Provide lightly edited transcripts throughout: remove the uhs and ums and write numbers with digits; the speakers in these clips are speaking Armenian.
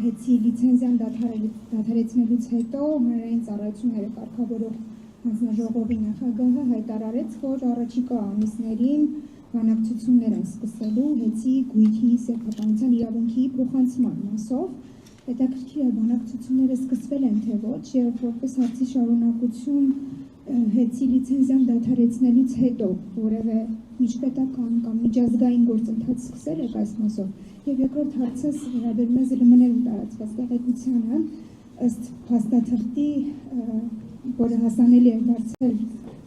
Հեցի լիցենզիան դադարեցնելուց հետո հանրային ծառայությունները կարգավորող հանձնաժողովի նախագահը հայտարարեց, որ առաջիկա ամիսներին բանակցություններ են սկսելու Հեցի գույքի սեփականության իրավունքի փոխանցման մասով։ Հետաքրքիր է, բանակցությունները սկսվել են թե ոչ, եւ որպես հարցի շարունակություն Հեցի լիցենզիան դադարեցնելուց հետո որևէ միջպետական կամ միջազգային գործընթաց սկսել եք այս մասով։ Եվ երկրորդ հարցս վերաբերում է ԶԼՄ-ներում տարածված տեղեկությանը, ըստ փաստաթղթի, որը հասանելի է դարձել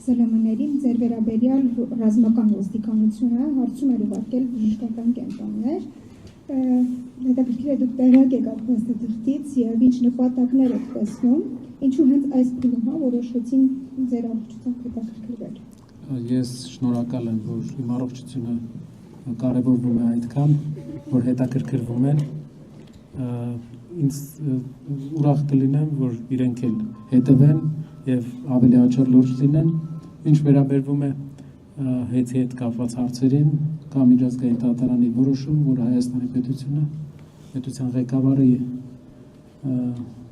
ԶԼՄ-ներին, ձեր վերաբերյալ ռազմական ոստիկանությունը հարցում էր ուղարկել բժշկական կենտրոններ։ Հետաքրքիր է, դուք տեղյակ եք այդ փաստաթղթից եւ ինչ նպատակներ եք տեսնում, ինչու հենց այս փուլում որոշեցին ձեր առողջությամբ հետաքրքրվել։ Ես շնորհակալ եմ, որ իմ առողջությունը կարևորվում է այդքան, որ հետաքրքրվում են։ Ինձ ուրախ կլինեմ, որ իրենք էլ հետևեն եւ ավելի աչառ լուրջ լինեն։ Ինչ վերաբերվում է Հեցի հետ կապված հարցերին, կա միջազգային դատարանի որոշում, որ Հայաստանի պետության ղեկավարի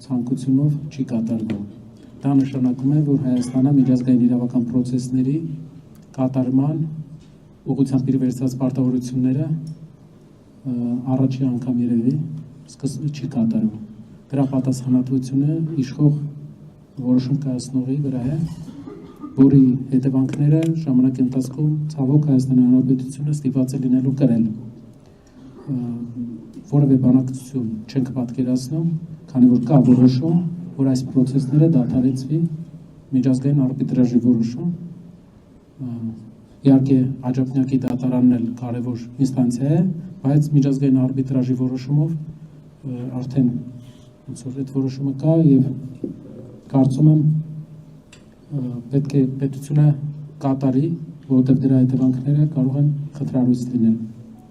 ցանկությունով չի կատարվում։ Դա նշանակում է, որ Հայաստանը միջազգային իրավական պրոցեսների կատարման ուղղությամբ իր վերցրած պարտավորությունները առաջի անգամ երևի չի կատարում։ Դրա պատասխանատվությունը իշխող որոշում կայացնողի վրա է, որի հետևանքները ժամանակի ընթացքում ցավոք Հայաստանի Հանրապետությունը ստիպված է լինելու կրել։ Որևէ բանակցություն չենք պատկերացնում, քանի որ կա որոշում, որ այս պրոցեսները դադարեցվի, միջազգային արբիտրաժի որոշում։ Իհարկե աջափնյակի դատարանն էլ կարևոր ինստանցիա է, բայց միջազգային արբիտրաժի որոշումով արդեն ոնց որ այդ որոշումը կա եւ կարծում եմ պետք է պետությունը կատարի, որովհետեւ դրա հետևանքները կարող են խտրարույց լինել։